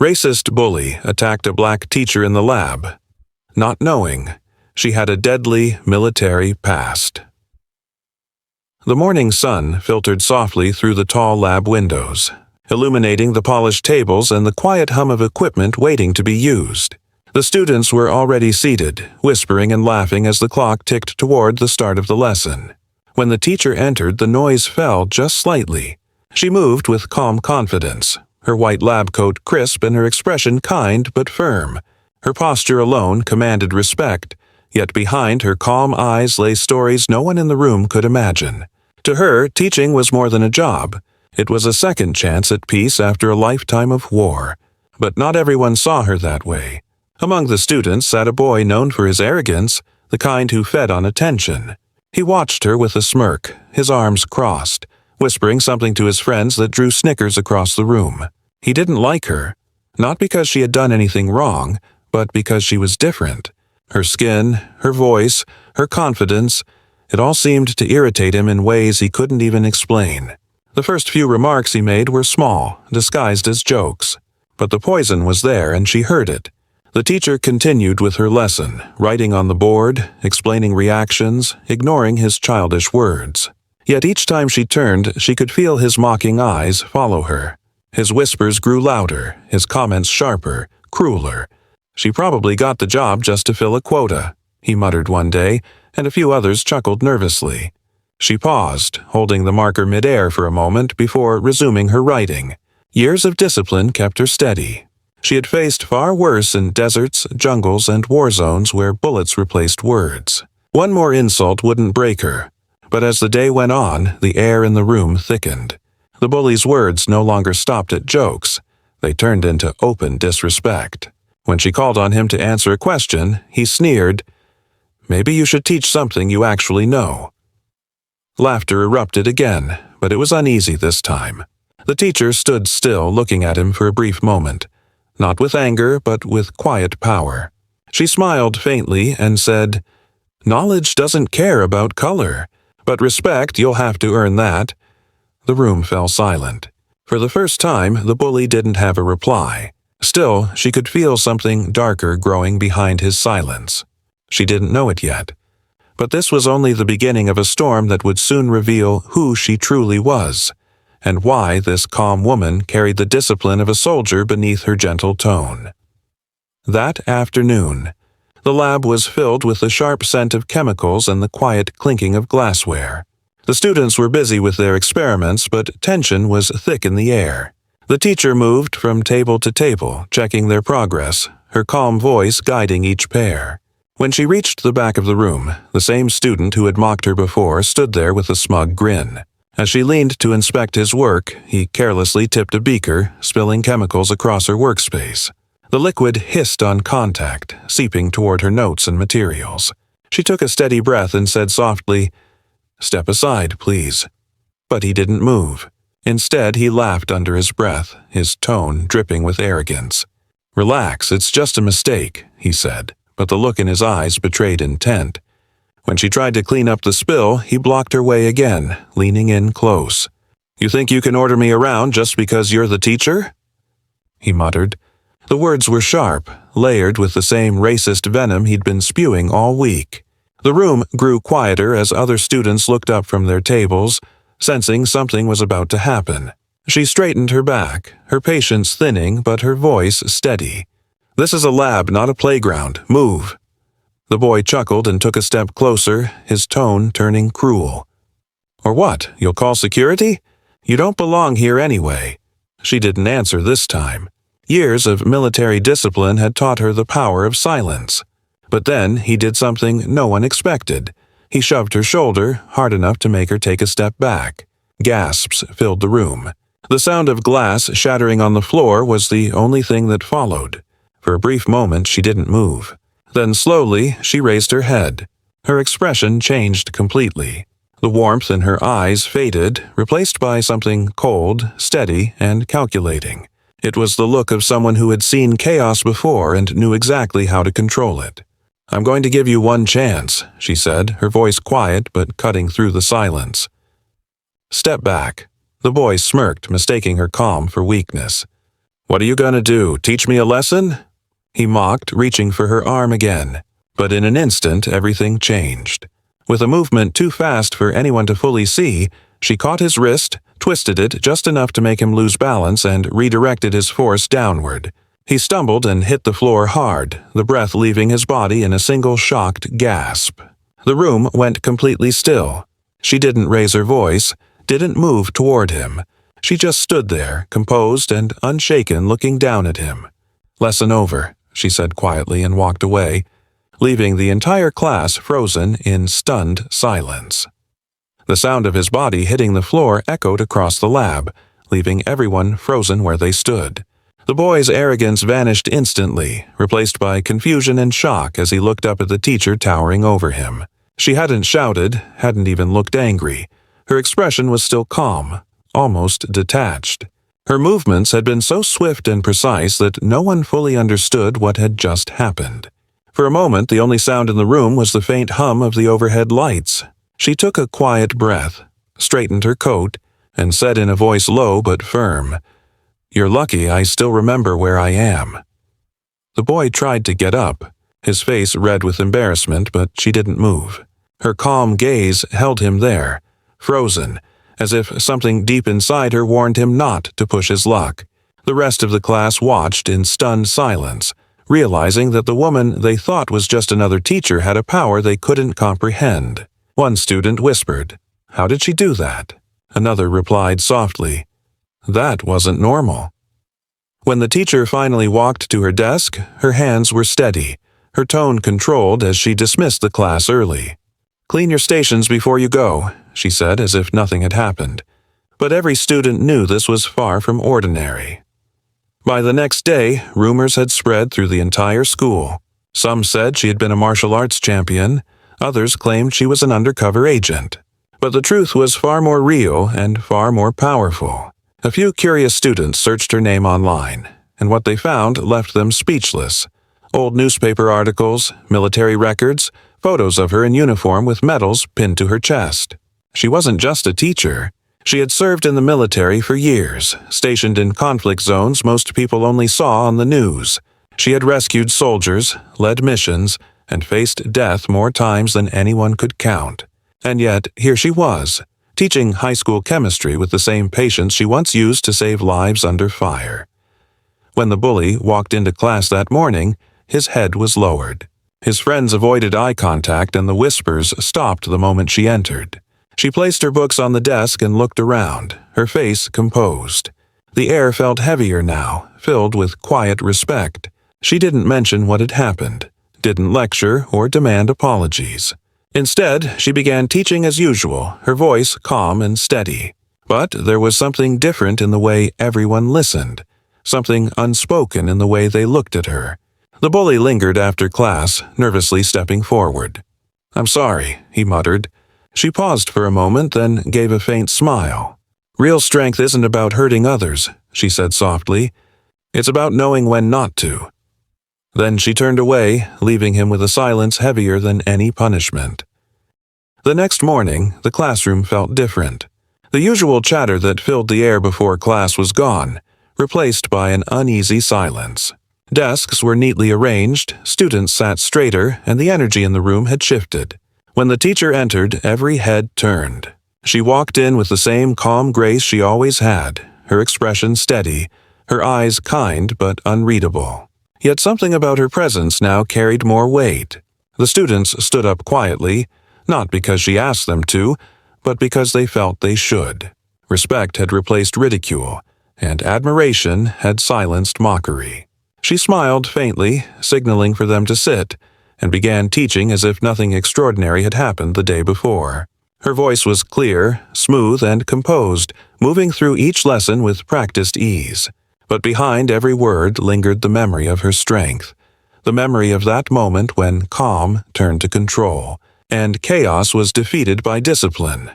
Racist bully attacked a black teacher in the lab, not knowing she had a deadly military past. The morning sun filtered softly through the tall lab windows, illuminating the polished tables and the quiet hum of equipment waiting to be used. The students were already seated, whispering and laughing as the clock ticked toward the start of the lesson. When the teacher entered, the noise fell just slightly. She moved with calm confidence, her white lab coat crisp and her expression kind but firm. Her posture alone commanded respect, yet behind her calm eyes lay stories no one in the room could imagine. To her, teaching was more than a job. It was a second chance at peace after a lifetime of war. But not everyone saw her that way. Among the students sat a boy known for his arrogance, the kind who fed on attention. He watched her with a smirk, his arms crossed, whispering something to his friends that drew snickers across the room. He didn't like her, not because she had done anything wrong, but because she was different. Her skin, her voice, her confidence, it all seemed to irritate him in ways he couldn't even explain. The first few remarks he made were small, disguised as jokes. But the poison was there and she heard it. The teacher continued with her lesson, writing on the board, explaining reactions, ignoring his childish words. Yet each time she turned, she could feel his mocking eyes follow her. His whispers grew louder, his comments sharper, crueler. She probably got the job just to fill a quota, he muttered one day, and a few others chuckled nervously. She paused, holding the marker midair for a moment before resuming her writing. Years of discipline kept her steady. She had faced far worse in deserts, jungles, and war zones where bullets replaced words. One more insult wouldn't break her, but as the day went on, the air in the room thickened. The bully's words no longer stopped at jokes. They turned into open disrespect. When she called on him to answer a question, he sneered, "Maybe you should teach something you actually know." Laughter erupted again, but it was uneasy this time. The teacher stood still, looking at him for a brief moment, not with anger, but with quiet power. She smiled faintly and said, "Knowledge doesn't care about color, but respect, you'll have to earn that." The room fell silent. For the first time, the bully didn't have a reply. Still, she could feel something darker growing behind his silence. She didn't know it yet. But this was only the beginning of a storm that would soon reveal who she truly was, and why this calm woman carried the discipline of a soldier beneath her gentle tone. That afternoon, the lab was filled with the sharp scent of chemicals and the quiet clinking of glassware. The students were busy with their experiments, but tension was thick in the air. The teacher moved from table to table, checking their progress, her calm voice guiding each pair. When she reached the back of the room, the same student who had mocked her before stood there with a smug grin. As she leaned to inspect his work, he carelessly tipped a beaker, spilling chemicals across her workspace. The liquid hissed on contact, seeping toward her notes and materials. She took a steady breath and said softly, "Step aside, please." But he didn't move. Instead, he laughed under his breath, his tone dripping with arrogance. "Relax, it's just a mistake," he said, but the look in his eyes betrayed intent. When she tried to clean up the spill, he blocked her way again, leaning in close. "You think you can order me around just because you're the teacher?" he muttered. The words were sharp, layered with the same racist venom he'd been spewing all week. The room grew quieter as other students looked up from their tables, sensing something was about to happen. She straightened her back, her patience thinning but her voice steady. "This is a lab, not a playground. Move." The boy chuckled and took a step closer, his tone turning cruel. "Or what? You'll call security? You don't belong here anyway." She didn't answer this time. Years of military discipline had taught her the power of silence. But then he did something no one expected. He shoved her shoulder, hard enough to make her take a step back. Gasps filled the room. The sound of glass shattering on the floor was the only thing that followed. For a brief moment she didn't move. Then slowly she raised her head. Her expression changed completely. The warmth in her eyes faded, replaced by something cold, steady, and calculating. It was the look of someone who had seen chaos before and knew exactly how to control it. "I'm going to give you one chance," she said, her voice quiet but cutting through the silence. "Step back." The boy smirked, mistaking her calm for weakness. "What are you going to do, teach me a lesson?" he mocked, reaching for her arm again. But in an instant, everything changed. With a movement too fast for anyone to fully see, she caught his wrist, twisted it just enough to make him lose balance, and redirected his force downward. He stumbled and hit the floor hard, the breath leaving his body in a single shocked gasp. The room went completely still. She didn't raise her voice, didn't move toward him. She just stood there, composed and unshaken, looking down at him. "Lesson over," she said quietly and walked away, leaving the entire class frozen in stunned silence. The sound of his body hitting the floor echoed across the lab, leaving everyone frozen where they stood. The boy's arrogance vanished instantly, replaced by confusion and shock as he looked up at the teacher towering over him. She hadn't shouted, hadn't even looked angry. Her expression was still calm, almost detached. Her movements had been so swift and precise that no one fully understood what had just happened. For a moment, the only sound in the room was the faint hum of the overhead lights. She took a quiet breath, straightened her coat, and said in a voice low but firm, "You're lucky I still remember where I am." The boy tried to get up, his face red with embarrassment, but she didn't move. Her calm gaze held him there, frozen, as if something deep inside her warned him not to push his luck. The rest of the class watched in stunned silence, realizing that the woman they thought was just another teacher had a power they couldn't comprehend. One student whispered, "How did she do that?" Another replied softly, "That wasn't normal." When the teacher finally walked to her desk, her hands were steady, her tone controlled as she dismissed the class early. "Clean your stations before you go," she said as if nothing had happened. But every student knew this was far from ordinary. By the next day, rumors had spread through the entire school. Some said she had been a martial arts champion, others claimed she was an undercover agent. But the truth was far more real and far more powerful. A few curious students searched her name online, and what they found left them speechless. Old newspaper articles, military records, photos of her in uniform with medals pinned to her chest. She wasn't just a teacher. She had served in the military for years, stationed in conflict zones most people only saw on the news. She had rescued soldiers, led missions, and faced death more times than anyone could count. And yet, here she was, teaching high school chemistry with the same patience she once used to save lives under fire. When the bully walked into class that morning, his head was lowered. His friends avoided eye contact and the whispers stopped the moment she entered. She placed her books on the desk and looked around, her face composed. The air felt heavier now, filled with quiet respect. She didn't mention what had happened, didn't lecture or demand apologies. Instead, she began teaching as usual, her voice calm and steady. But there was something different in the way everyone listened, something unspoken in the way they looked at her. The bully lingered after class, nervously stepping forward. "I'm sorry," he muttered. She paused for a moment, then gave a faint smile. "Real strength isn't about hurting others," she said softly. "It's about knowing when not to." Then she turned away, leaving him with a silence heavier than any punishment. The next morning, the classroom felt different. The usual chatter that filled the air before class was gone, replaced by an uneasy silence. Desks were neatly arranged, students sat straighter, and the energy in the room had shifted. When the teacher entered, every head turned. She walked in with the same calm grace she always had, her expression steady, her eyes kind but unreadable. Yet something about her presence now carried more weight. The students stood up quietly, not because she asked them to, but because they felt they should. Respect had replaced ridicule, and admiration had silenced mockery. She smiled faintly, signaling for them to sit, and began teaching as if nothing extraordinary had happened the day before. Her voice was clear, smooth, and composed, moving through each lesson with practiced ease. But behind every word lingered the memory of her strength, the memory of that moment when calm turned to control, and chaos was defeated by discipline.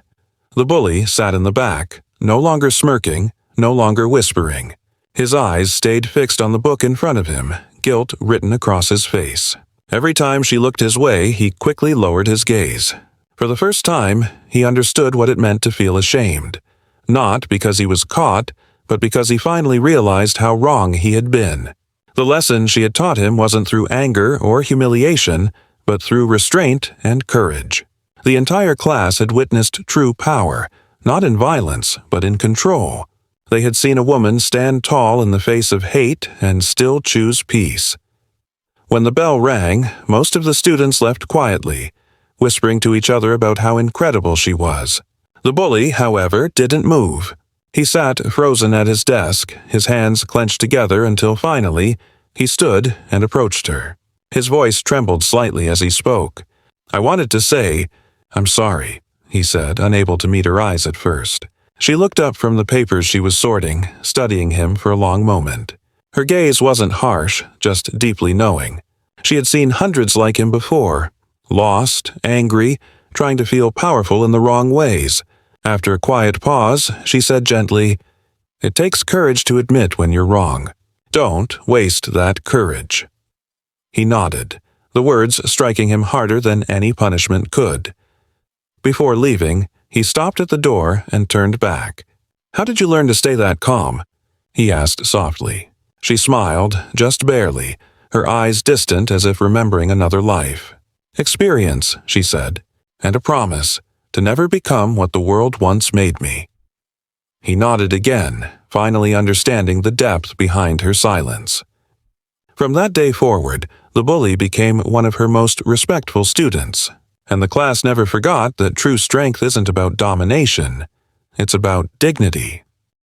The bully sat in the back, no longer smirking, no longer whispering. His eyes stayed fixed on the book in front of him, guilt written across his face. Every time she looked his way, he quickly lowered his gaze. For the first time, he understood what it meant to feel ashamed. Not because he was caught, but because he finally realized how wrong he had been. The lesson she had taught him wasn't through anger or humiliation, but through restraint and courage. The entire class had witnessed true power, not in violence, but in control. They had seen a woman stand tall in the face of hate and still choose peace. When the bell rang, most of the students left quietly, whispering to each other about how incredible she was. The bully, however, didn't move. He sat frozen at his desk, his hands clenched together until finally, he stood and approached her. His voice trembled slightly as he spoke. "I wanted to say, I'm sorry," he said, unable to meet her eyes at first. She looked up from the papers she was sorting, studying him for a long moment. Her gaze wasn't harsh, just deeply knowing. She had seen hundreds like him before, lost, angry, trying to feel powerful in the wrong ways. After a quiet pause, she said gently, "It takes courage to admit when you're wrong. Don't waste that courage." He nodded, the words striking him harder than any punishment could. Before leaving, he stopped at the door and turned back. "How did you learn to stay that calm?" he asked softly. She smiled, just barely, her eyes distant as if remembering another life. "Experience," she said, "and a promise to never become what the world once made me." He nodded again, finally understanding the depth behind her silence. From that day forward, the bully became one of her most respectful students, and the class never forgot that true strength isn't about domination, it's about dignity.